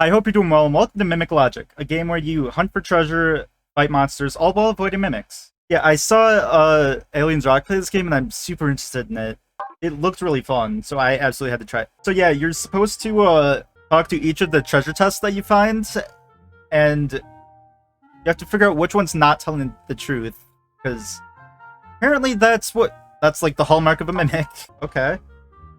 I hope you're doing well, and welcome to Mimic Logic, a game where you hunt for treasure, fight monsters, all while avoiding mimics. Yeah, I saw Aliens Rock play this game, and I'm super interested in it. It looked really fun, so I absolutely had to try it. So yeah, you're supposed to talk to each of the treasure chests that you find, and you have to figure out which one's not telling the truth, because apparently that's like the hallmark of a mimic. Okay.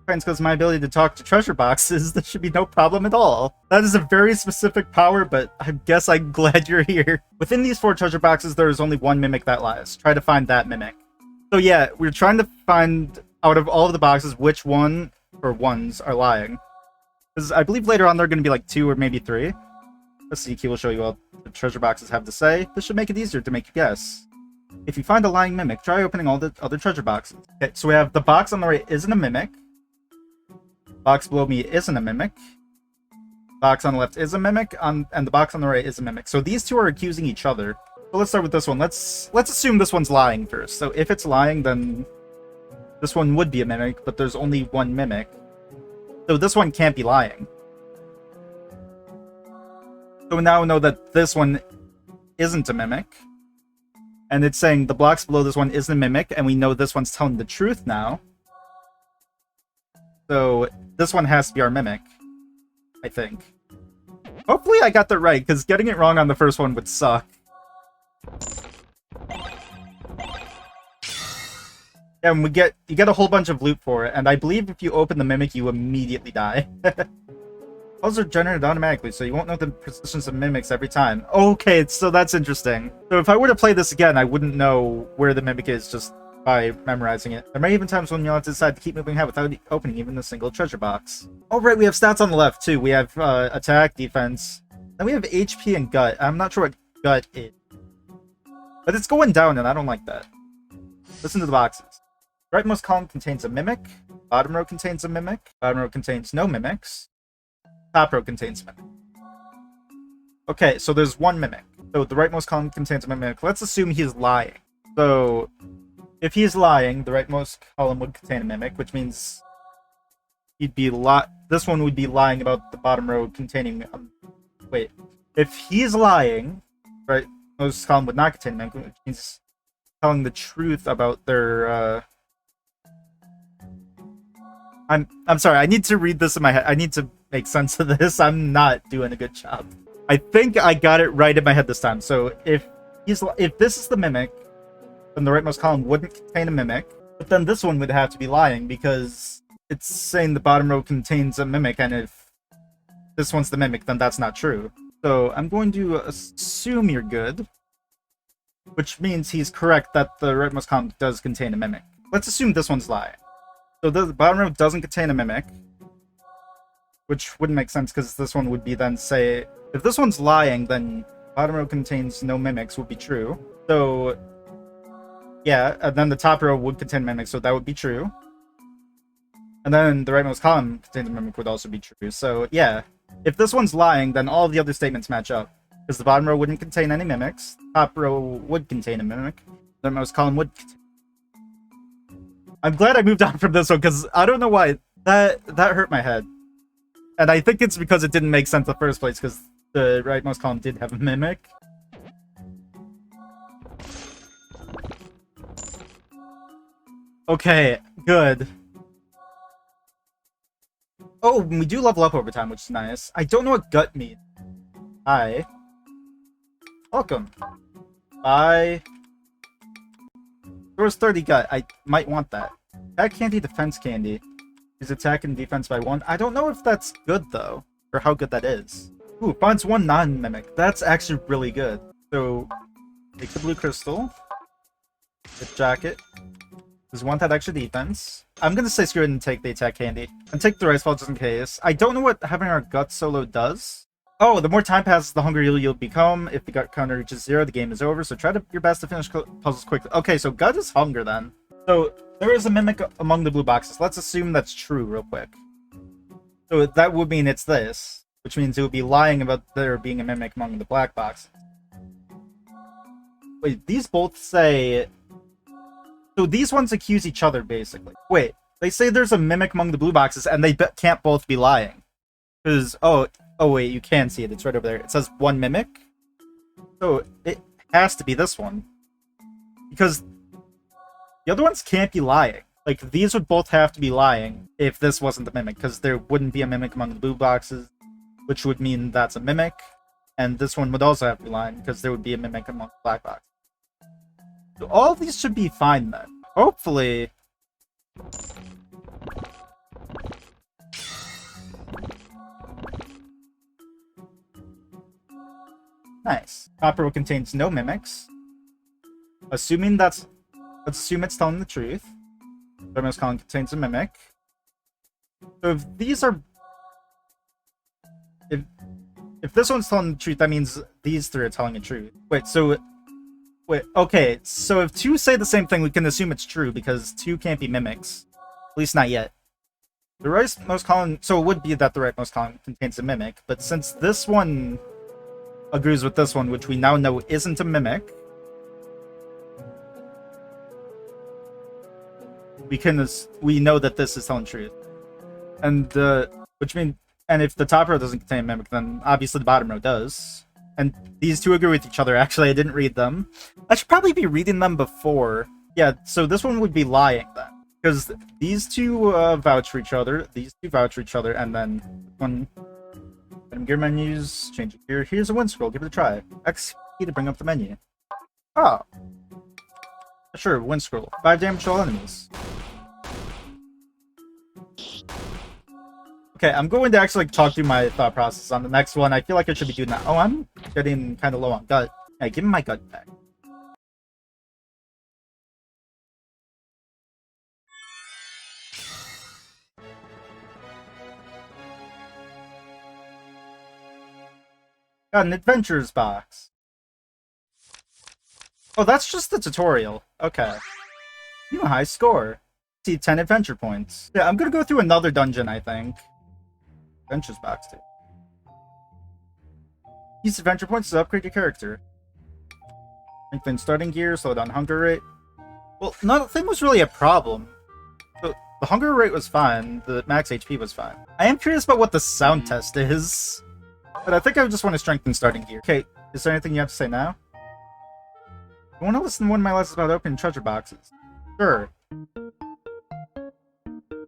Because my ability to talk to treasure boxes, that should be no problem at all. That is a very specific power, but I guess I'm glad you're here. Within these 4 treasure boxes, there is only one mimic that lies. Try to find that mimic. So yeah, we're trying to find, out of all of the boxes, which one, or ones, are lying. Because I believe later on there are going to be like 2 or maybe 3. Let's see, Key will show you what the treasure boxes have to say. This should make it easier to make you guess. If you find a lying mimic, try opening all the other treasure boxes. Okay, so we have the box on the right isn't a mimic. Box below me isn't a mimic. Box on the left is a mimic, and the box on the right is a mimic. So these 2 are accusing each other. So let's start with this one. Let's assume this one's lying first. So if it's lying, then this one would be a mimic, but there's only one mimic. So this one can't be lying. So we now know that this one isn't a mimic. And it's saying the blocks below this one isn't a mimic, and we know this one's telling the truth now. So this one has to be our mimic, I think. Hopefully I got that right, because getting it wrong on the first one would suck. And you get a whole bunch of loot for it, and I believe if you open the mimic, you immediately die. Puzzles are generated automatically, so you won't know the positions of mimics every time. Okay, so that's interesting. So if I were to play this again, I wouldn't know where the mimic is just by memorizing it. There may even times when you'll have to decide to keep moving ahead without opening even a single treasure box. Oh right, we have stats on the left too. We have attack, defense, then we have HP and gut. I'm not sure what gut is, but it's going down and I don't like that. Listen to the boxes. Rightmost column contains a mimic. Bottom row contains a mimic. Bottom row contains no mimics. Top row contains a mimic. Okay, so there's one mimic. So the rightmost column contains a mimic. Let's assume he's lying. So if he's lying, the rightmost column would contain a mimic, which means he'd be this one would be lying about the bottom row containing. Wait, if he's lying, rightmost column would not contain a mimic, which means telling the truth about their. I'm sorry. I need to read this in my head. I need to make sense of this. I'm not doing a good job. I think I got it right in my head this time. So if this is the mimic, then the rightmost column wouldn't contain a mimic, but then this one would have to be lying because it's saying the bottom row contains a mimic, and if this one's the mimic, then that's not true. So I'm going to assume you're good, which means he's correct that the rightmost column does contain a mimic. Let's assume this one's lying. So the bottom row doesn't contain a mimic, which wouldn't make sense because this one would be then say, if this one's lying, then bottom row contains no mimics would be true. So yeah, and then the top row would contain mimics, so that would be true. And then the rightmost column contains a mimic would also be true. So yeah, if this one's lying, then all of the other statements match up. Because the bottom row wouldn't contain any mimics, the top row would contain a mimic, the rightmost column would contain. I'm glad I moved on from this one, because I don't know why. That hurt my head. And I think it's because it didn't make sense in the first place, because the rightmost column did have a mimic. Okay, good. Oh, we do level up over time, which is nice. I don't know what gut means. Hi. Welcome. Bye. There was 30 gut. I might want that. Attack candy, defense candy. Is attack and defense by 1. I don't know if that's good, though. Or how good that is. Ooh, finds 1 non-mimic. That's actually really good. So, take the blue crystal. The jacket. Does want that extra defense. I'm gonna say screw it and take the attack candy. And take the rice ball just in case. I don't know what having our gut solo does. Oh, the more time passes, the hungrier you'll become. If the gut counter reaches 0, the game is over. So try your best to finish puzzles quickly. Okay, so gut is hunger then. So there is a mimic among the blue boxes. Let's assume that's true real quick. So that would mean it's this. Which means it would be lying about there being a mimic among the black boxes. Wait, these both say... So these ones accuse each other, basically. Wait, they say there's a mimic among the blue boxes, and they can't both be lying. Because, oh, Oh wait, you can see it. It's right over there. It says 1 mimic. So it has to be this one. Because the other ones can't be lying. Like, these would both have to be lying if this wasn't the mimic, because there wouldn't be a mimic among the blue boxes, which would mean that's a mimic. And this one would also have to be lying, because there would be a mimic among the black boxes. So all of these should be fine then. Hopefully... Nice. Top row contains no mimics. Assuming that's... Let's assume it's telling the truth. Rightmost column contains a mimic. So if these are... If this one's telling the truth, that means these three are telling the truth. Wait, so... Wait, okay. So if two say the same thing, we can assume it's true, because two can't be mimics. At least not yet. The rightmost column... So it would be that the rightmost column contains a mimic, but since this one agrees with this one, which we now know isn't a mimic, we know that this is telling truth. And which means, and if the top row doesn't contain a mimic, then obviously the bottom row does. And these two agree with each other. Actually, I didn't read them. I should probably be reading them before. Yeah, so this one would be lying then. Because these two vouch for each other, these two vouch for each other, and then one... Gear menus, change of gear. Here's a win scroll, give it a try. X key to bring up the menu. Oh. Sure, win scroll. 5 damage to all enemies. Okay, I'm going to actually talk through my thought process on the next one. I feel like I should be doing that. Oh, I'm getting kind of low on gut. Yeah, give me my gut back. Got an adventures box. Oh, that's just the tutorial. Okay. You have a high score. See 10 adventure points. Yeah, I'm gonna go through another dungeon, I think. Adventures box, too. Use adventure points to upgrade your character. Strengthen starting gear, slow down hunger rate. Well, nothing was really a problem. The hunger rate was fine. The max HP was fine. I am curious about what the sound test is. But I think I just want to strengthen starting gear. Okay, is there anything you have to say now? I want to listen to one of my lessons about opening treasure boxes. Sure.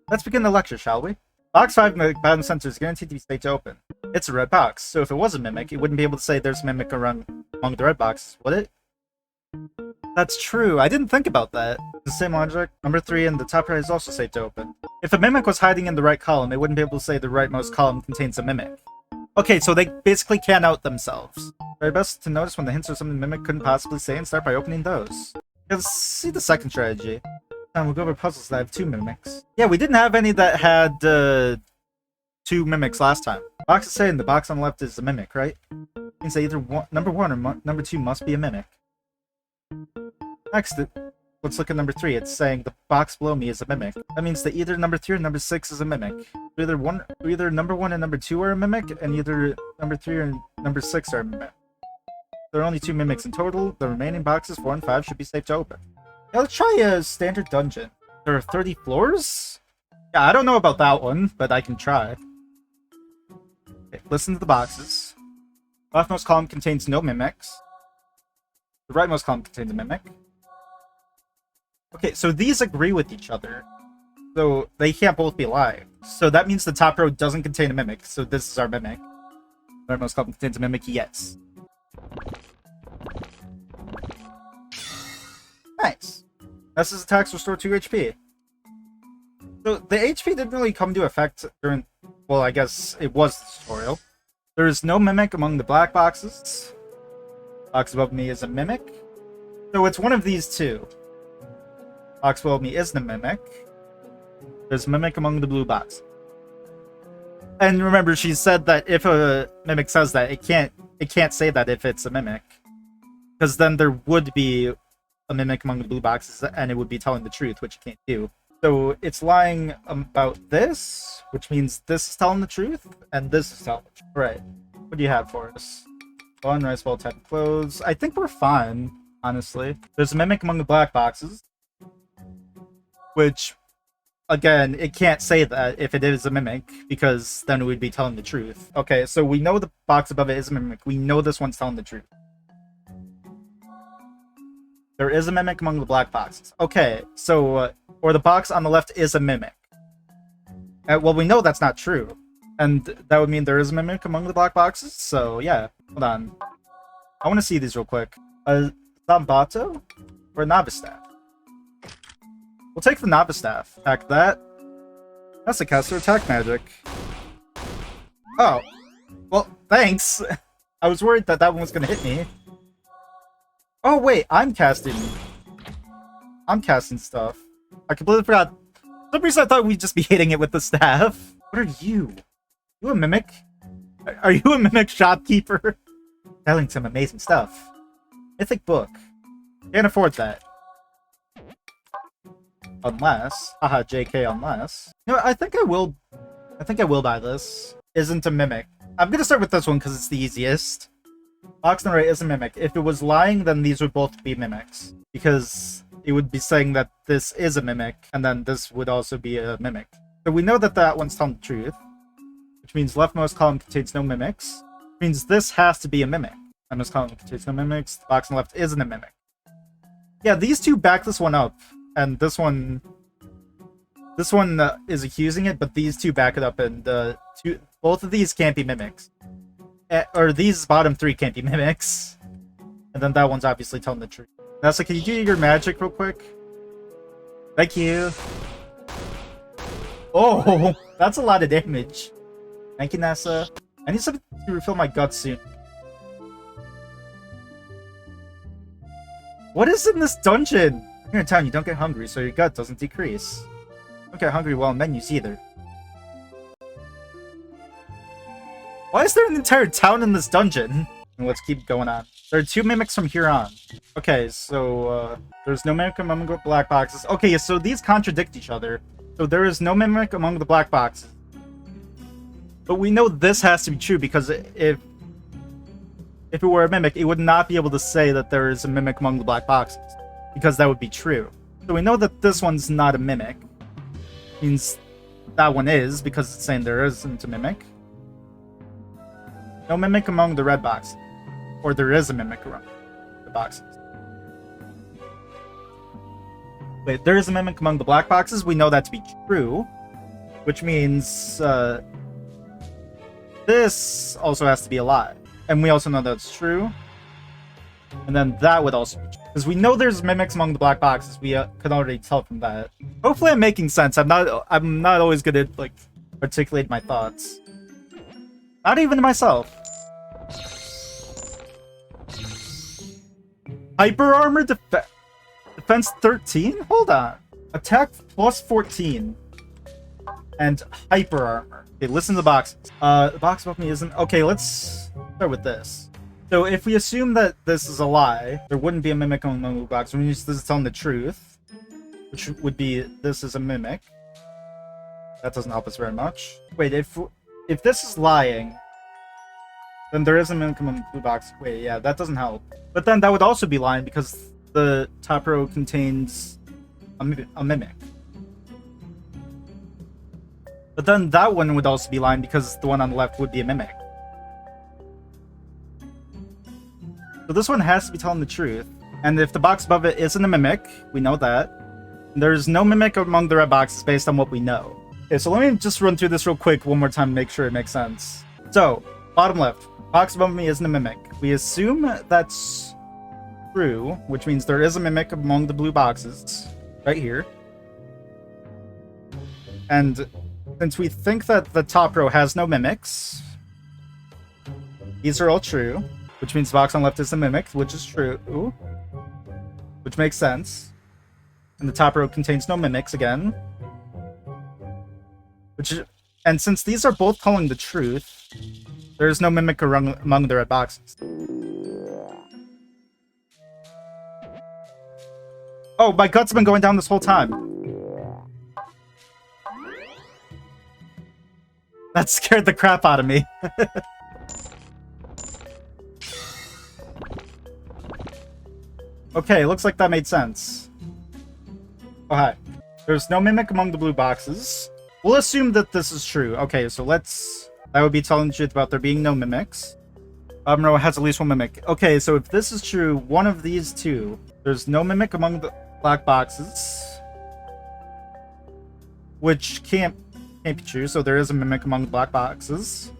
Let's begin the lecture, shall we? Box 5 in the bottom center is guaranteed to be safe to open. It's a red box, so if it was a mimic, it wouldn't be able to say there's a mimic around among the red boxes, would it? That's true, I didn't think about that. The same logic. Number 3 in the top right is also safe to open. If a mimic was hiding in the right column, it wouldn't be able to say the rightmost column contains a mimic. Okay, so they basically can't out themselves. Very best to notice when the hints are something the mimic couldn't possibly say and start by opening those. Let's see the second strategy. And we'll go over puzzles that have 2 mimics. Yeah, we didn't have any that had 2 mimics last time. Box is saying the box on the left is a mimic, right? Means that either number 1 or number 2 must be a mimic. Next, let's look at number 3. It's saying the box below me is a mimic. That means that either number 3 or number 6 is a mimic. Either number 1 and number 2 are a mimic, and either number 3 or number 6 are a mimic. There are only 2 mimics in total. The remaining boxes 4 and 5 should be safe to open. Yeah, let's try a standard dungeon. There are 30 floors? Yeah, I don't know about that one, but I can try. Okay, listen to the boxes. The leftmost column contains no mimics. The rightmost column contains a mimic. Okay, so these agree with each other. So they can't both be lying. So that means the top row doesn't contain a mimic, so this is our mimic. The rightmost column contains a mimic, yes. Nice. Ness's attacks restore 2 HP. So the HP didn't really come into effect during... Well, I guess it was the tutorial. There is no mimic among the black boxes. Box above me is a mimic. So it's one of these two. Box below me isn't a mimic. There's a mimic among the blue box. And remember, she said that if a mimic says that, it can't say that if it's a mimic. Because then there would be a mimic among the blue boxes, and it would be telling the truth, which it can't do. So it's lying about this, which means this is telling the truth, and this is telling the truth. Right. What do you have for us? One rice bowl type of clothes. I think we're fine, honestly. There's a mimic among the black boxes, which again, it can't say that if it is a mimic, because then it would be telling the truth. Okay, so we know the box above it is a mimic. We know this one's telling the truth. There is a mimic among the black boxes. Okay, so, or the box on the left is a mimic. Well, we know that's not true. And that would mean there is a mimic among the black boxes, so yeah. Hold on. I want to see these real quick. Zambato? Or Novice Staff? We'll take the Novice Staff. Attack that. That's a caster attack magic. Oh. Well, thanks. I was worried that that one was going to hit me. Oh, wait. I'm casting stuff. I completely forgot. For some reason I thought we'd just be hitting it with the staff. What are you? You a mimic? Are you a mimic shopkeeper? Selling some amazing stuff. Mythic book. Can't afford that. Unless, haha, JK, unless. You know, I think I will buy this. Isn't a mimic. I'm gonna start with this one because it's the easiest. Box on the right is a mimic. If it was lying, then these would both be mimics. Because it would be saying that this is a mimic, and then this would also be a mimic. So we know that that one's telling the truth. Which means leftmost column contains no mimics. Which means this has to be a mimic. Leftmost column contains no mimics. The box on the left isn't a mimic. Yeah, these two back this one up. And this one is accusing it, but these two back it up, and both of these can't be mimics. Or these bottom three can't be mimics. And then that one's obviously telling the truth. Nessa, can you do your magic real quick? Thank you. Oh, that's a lot of damage. Thank you, Nessa. I need something to refill my guts soon. What is in this dungeon? Here in town, you don't get hungry, so your gut doesn't decrease. You don't get hungry while on menus either. Why is there an entire town in this dungeon? And let's keep going on. There are two mimics from here on. Okay, so, there's no mimic among the black boxes. Okay, so these contradict each other. So there is no mimic among the black boxes. But we know this has to be true, because if it were a mimic, it would not be able to say that there is a mimic among the black boxes. Because that would be true. So we know that this one's not a mimic. Means that one is, because it's saying there isn't a mimic. No mimic among the red boxes. Or there is a mimic around the boxes. Wait, there is a mimic among the black boxes? We know that to be true. Which means, this also has to be a lie. And we also know that's true. And then that would also be true. Because we know there's mimics among the black boxes. We can already tell from that. Hopefully I'm making sense. I'm not always good at, like, articulate my thoughts. Not even to myself. Hyper armor defense 13? Hold on. Attack plus 14. And hyper armor. Okay, listen to the boxes. The box above me isn't... Okay, let's start with this. So if we assume that this is a lie, there wouldn't be a mimic on the box. When this is telling the truth, which would be this is a mimic. That doesn't help us very much. Wait, if this is lying, then there is a mimic on the blue box. Wait, yeah, that doesn't help. But then that would also be lying because the top row contains a mimic. But then that one would also be lying because the one on the left would be a mimic. So this one has to be telling the truth. And if the box above it isn't a mimic, we know that. There's no mimic among the red boxes based on what we know. Okay, so let me just run through this real quick one more time to make sure it makes sense. So, bottom left. Box above me isn't a mimic. We assume that's true, which means there is a mimic among the blue boxes. Right here. And since we think that the top row has no mimics, these are all true. Which means the box on the left is a mimic, which is true. Which makes sense. And the top row contains no mimics again. And since these are both telling the truth, there is no mimic among the red boxes. Oh, my guts have been going down this whole time. That scared the crap out of me. Okay, looks like that made sense. Oh, hi. There's no mimic among the blue boxes. We'll assume that this is true. Okay, so let's... That would be telling the truth about there being no mimics. Bottom row has at least one mimic. Okay, so if this is true, one of these two. There's no mimic among the black boxes. Which can't be true, so there is a mimic among the black boxes.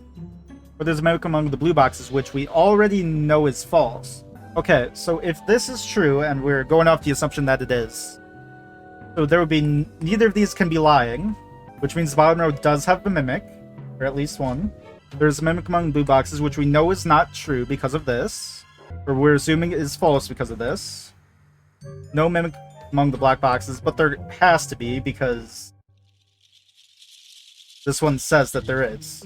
But there's a mimic among the blue boxes, which we already know is false. Okay, so if this is true, and we're going off the assumption that it is, so there would be neither of these can be lying, which means the bottom row does have a mimic, or at least one. There's a mimic among blue boxes, which we know is not true because of this, or we're assuming is false because of this. No mimic among the black boxes, but there has to be because this one says that there is.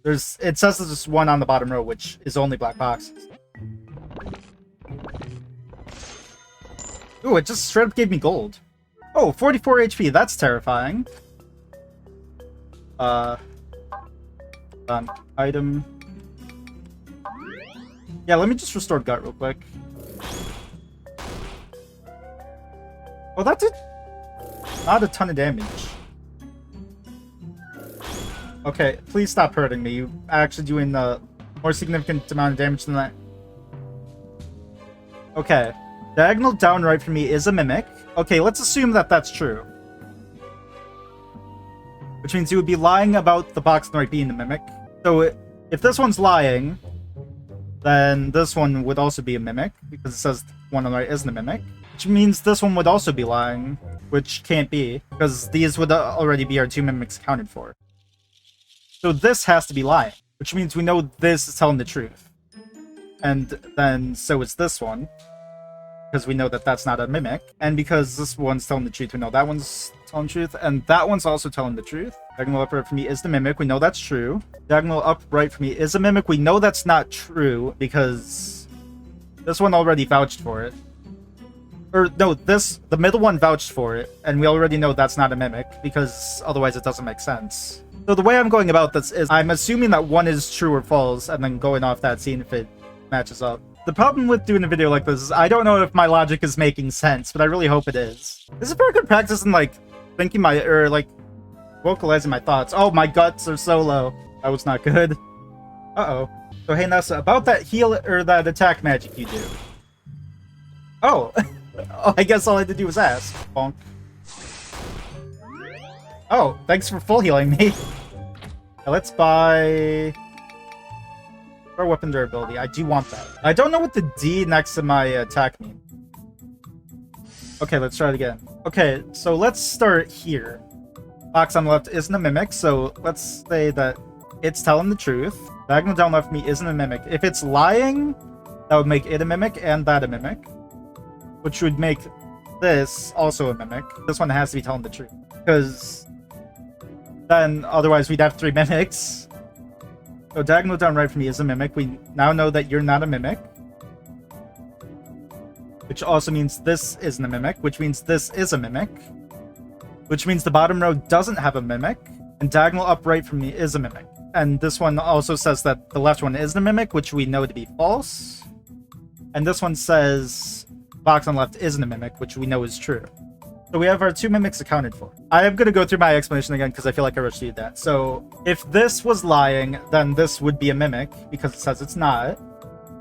It says there's one on the bottom row, which is only black boxes. Ooh, it just straight up gave me gold. Oh, 44 HP, that's terrifying. Item. Yeah, let me just restore gut real quick. Oh, that did not a ton of damage. Okay, please stop hurting me. You're actually doing a more significant amount of damage than that. Okay. Diagonal down right for me is a mimic. Okay, let's assume that that's true. Which means you would be lying about the box on the right being the mimic. So if this one's lying, then this one would also be a mimic, because it says the one on the right isn't a mimic. Which means this one would also be lying, which can't be, because these would already be our two mimics accounted for. So this has to be lying, which means we know this is telling the truth. And then so is this one, because we know that that's not a mimic. And because this one's telling the truth, we know that one's telling the truth, and that one's also telling the truth. Diagonal upright for me is the mimic, we know that's true. Diagonal upright for me is a mimic, we know that's not true, because this one already vouched for it. Or, no, the middle one vouched for it, and we already know that's not a mimic, because otherwise it doesn't make sense. So the way I'm going about this is I'm assuming that one is true or false, and then going off that, seeing if it matches up. The problem with doing a video like this is I don't know if my logic is making sense, but I really hope it is. This is very good practice in, like, thinking vocalizing my thoughts. Oh, my guts are so low. That was not good. Uh-oh. So, hey, Nessa, about that heal, or that attack magic you do. Oh. Oh, I guess all I had to do was ask. Bonk. Oh, thanks for full healing me. Now let's buy... or weapon durability. I do want that. I don't know what the D next to my attack means. Okay, let's try it again. Okay, so let's start here. Box on the left isn't a mimic, so let's say that it's telling the truth. Diagonal down left me isn't a mimic. If it's lying, that would make it a mimic and that a mimic. Which would make this also a mimic. This one has to be telling the truth. Because then otherwise we'd have 3 mimics. So diagonal down right for me is a mimic. We now know that you're not a mimic. Which also means this isn't a mimic, which means this is a mimic. Which means the bottom row doesn't have a mimic. And diagonal up right for me is a mimic. And this one also says that the left one isn't a mimic, which we know to be false. And this one says box on the left isn't a mimic, which we know is true. So we have our 2 mimics accounted for. I am going to go through my explanation again because I feel like I rushed through that. So if this was lying, then this would be a mimic because it says it's not.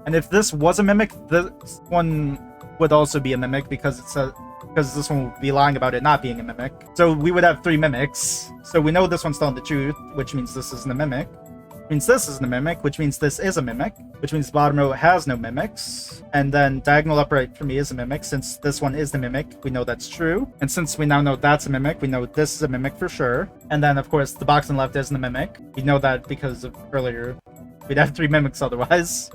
And if this was a mimic, this one would also be a mimic because it says, because this one would be lying about it not being a mimic. So we would have 3 mimics. So we know this one's telling the truth, which means this isn't a mimic. Which means this isn't a mimic, which means this is a mimic, which means the bottom row has no mimics. And then diagonal upright for me is a mimic. Since this one is the mimic, we know that's true. And since we now know that's a mimic, we know this is a mimic for sure. And then, of course, the box on the left isn't a mimic. We know that because of earlier. We'd have 3 mimics otherwise.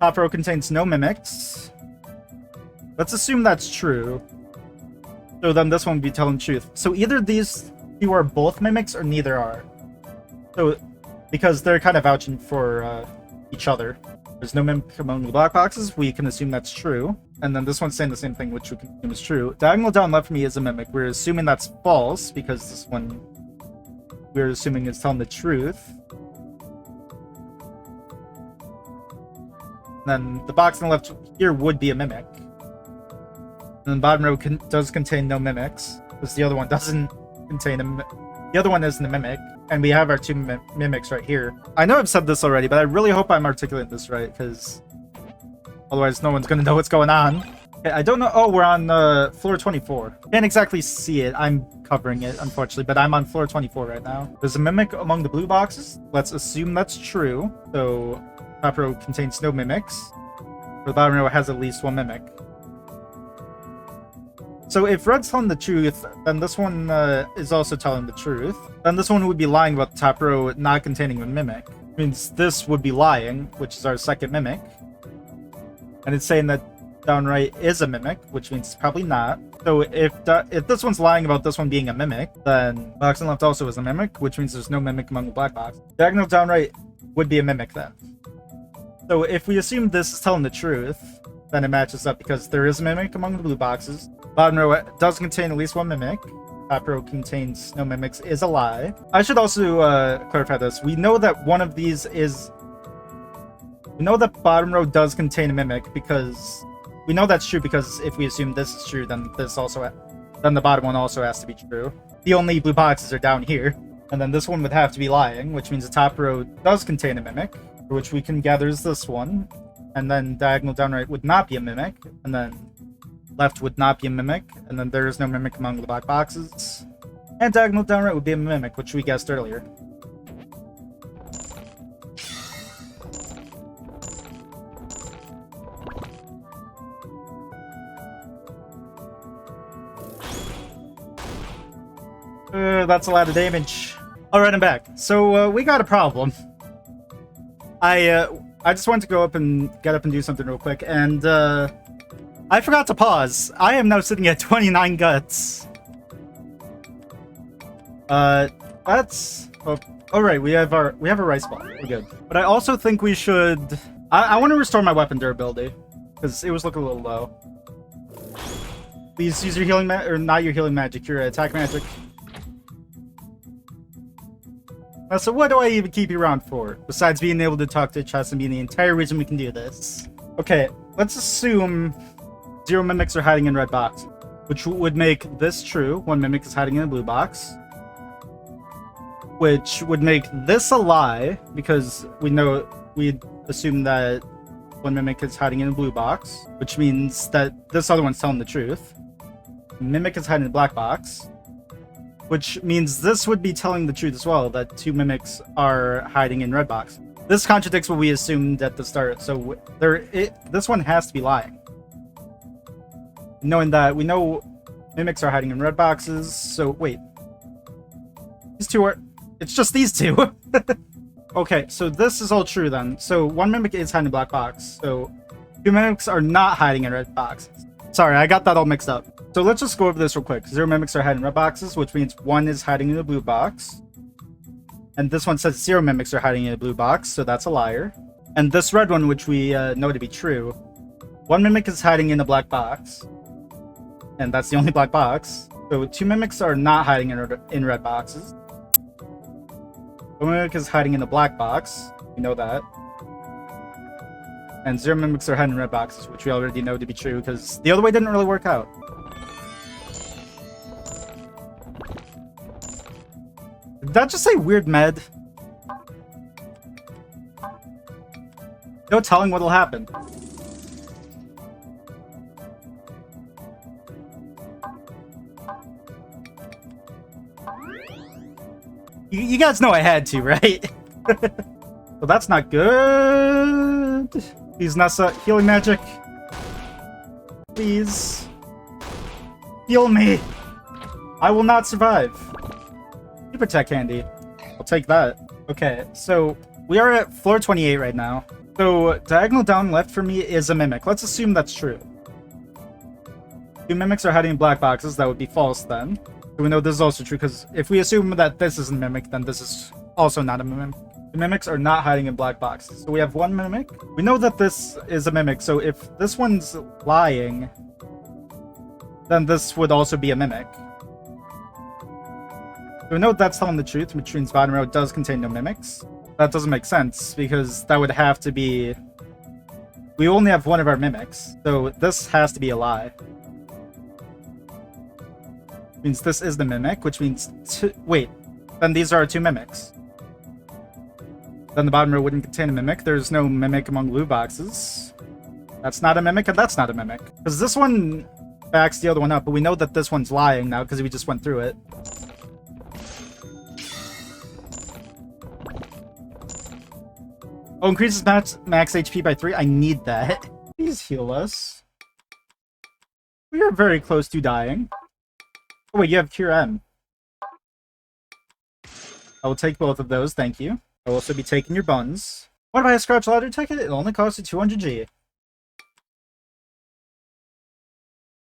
Top row contains no mimics. Let's assume that's true. So then this one would be telling the truth. So either these two are both mimics or neither are. So, because they're kind of vouching for each other. There's no mimic among the black boxes, we can assume that's true. And then this one's saying the same thing, which we can assume is true. Diagonal down left for me is a mimic. We're assuming that's false, because this one we're assuming is telling the truth. Then the box on the left here would be a mimic. And then the bottom row does contain no mimics, because the other one doesn't contain the other one isn't a mimic, and we have our two mimics right here. I know I've said this already, but I really hope I'm articulating this right, because otherwise no one's gonna know what's going on. Okay, I don't know. Oh, we're on floor 24. Can't exactly see it. I'm covering it, unfortunately, but I'm on floor 24 right now. There's a mimic among the blue boxes. Let's assume that's true. So top row contains no mimics. The bottom row has at least one mimic. So if red's telling the truth, then this one is also telling the truth. Then this one would be lying about the top row not containing a mimic. Which means this would be lying, which is our second mimic. And it's saying that down right is a mimic, which means it's probably not. So if this one's lying about this one being a mimic, then box on left also is a mimic, which means there's no mimic among the black box. Diagonal down right would be a mimic then. So if we assume this is telling the truth, then it matches up because there is a mimic among the blue boxes. Bottom row does contain at least one mimic. Top row contains no mimics is a lie. I should also clarify this. We know that one of these is... We know that bottom row does contain a mimic because... We know that's true because if we assume this is true, then this also... Then the bottom one also has to be true. The only blue boxes are down here. And then this one would have to be lying, which means the top row does contain a mimic, which we can gather is this one. And then diagonal down right would not be a mimic. And then left would not be a mimic. And then there is no mimic among the black boxes. And diagonal down right would be a mimic, which we guessed earlier. That's a lot of damage. Alright, I'm back. So, we got a problem. I just wanted to go up and get up and do something real quick, and, I forgot to pause. I am now sitting at 29 guts. That's... Oh, alright, we have a rice ball. We're good. But I also think we should... I want to restore my weapon durability, because it was looking a little low. Please use your healing or not your healing magic, your attack magic. So what do I even keep you around for? Besides being able to talk to the chest and being the entire reason we can do this. Okay, let's assume 0 mimics are hiding in red box. Which would make this true. 1 mimic is hiding in a blue box. Which would make this a lie, because we'd assume that 1 mimic is hiding in a blue box. Which means that this other one's telling the truth. Mimic is hiding in a black box. Which means this would be telling the truth as well, that 2 mimics are hiding in red box. This contradicts what we assumed at the start, so this one has to be lying. Knowing that, we know mimics are hiding in red boxes, so wait. These two are... It's just these two! Okay, so this is all true then. So 1 mimic is hiding in black box, so 2 mimics are not hiding in red boxes. Sorry, I got that all mixed up. So let's just go over this real quick. 0 mimics are hiding in red boxes, which means 1 is hiding in the blue box. And this one says 0 mimics are hiding in a blue box, so that's a liar. And this red one, which we know to be true, 1 mimic is hiding in a black box. And that's the only black box. So 2 mimics are not hiding in red boxes. 1 mimic is hiding in a black box. We know that. And 0 mimics are hiding in red boxes, which we already know to be true, because the other way didn't really work out. Did that just say weird med? No telling what'll happen. You guys know I had to, right? Well, that's not good. Please, Nessa, healing magic. Please. Heal me. I will not survive. Super tech candy. I'll take that. Okay, so we are at floor 28 right now. So diagonal down left for me is a mimic. Let's assume that's true. 2 mimics are hiding in black boxes. That would be false then. So we know this is also true, because if we assume that this is a mimic, then this is also not a mimic. The mimics are not hiding in black boxes. So we have 1 mimic. We know that this is a mimic, so if this one's lying, then this would also be a mimic. So we know that's telling the truth, which means bottom row does contain no mimics. That doesn't make sense, because that would have to be we only have one of our mimics, so this has to be a lie. Means this is the mimic, which means wait, then these are our two mimics. Then the bottom row wouldn't contain a mimic. There's no mimic among loot boxes. That's not a mimic, and that's not a mimic. Because this one backs the other one up, but we know that this one's lying now because we just went through it. Oh, increases max HP by 3. I need that. Please heal us. We are very close to dying. Oh wait, you have Cure M. I will take both of those, thank you. I will also be taking your buns. What if I scratch ladder ticket? It only costs you 200G.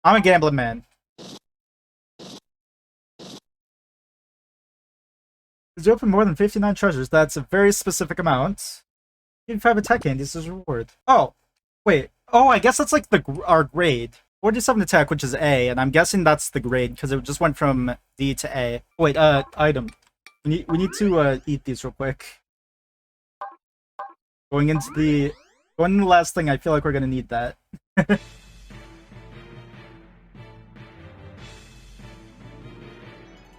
I'm a gambling man. Did you open more than 59 treasures? That's a very specific amount. 85 attack candies as a reward. Oh, wait. Oh, I guess that's like our grade. 47 attack, which is A, and I'm guessing that's the grade because it just went from D to A. Wait, item. We need to eat these real quick. Going into the last thing, I feel like we're gonna need that.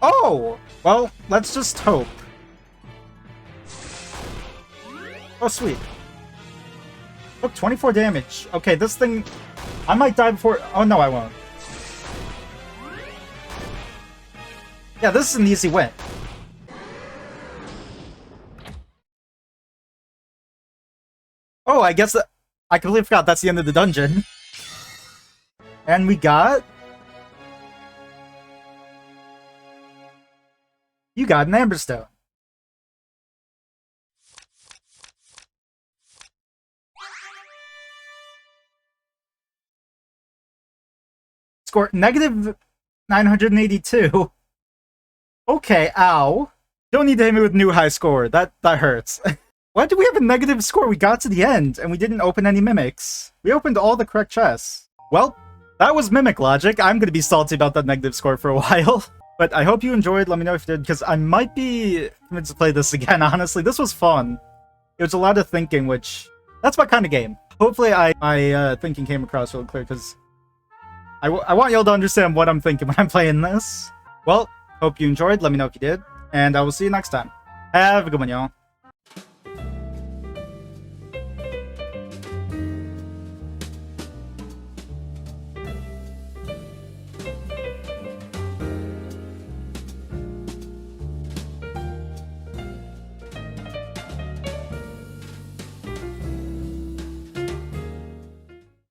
Oh! Well, let's just hope. Oh, sweet. Look, 24 damage. Okay, this thing... I might die before... Oh, no, I won't. Yeah, this is an easy win. Oh, I guess... I completely forgot that's the end of the dungeon. And we got... You got an Amberstone. Score negative 982. Okay, ow. Don't need to hit me with new high score. That hurts. Why do we have a negative score? We got to the end, and we didn't open any mimics. We opened all the correct chests. Well, that was mimic logic. I'm gonna be salty about that negative score for a while. But I hope you enjoyed. Let me know if you did, because I might be convinced to play this again, honestly. This was fun. It was a lot of thinking, which... That's my kind of game. Hopefully my thinking came across real clear, because... I want y'all to understand what I'm thinking when I'm playing this. Well, hope you enjoyed. Let me know if you did. And I will see you next time. Have a good one, y'all.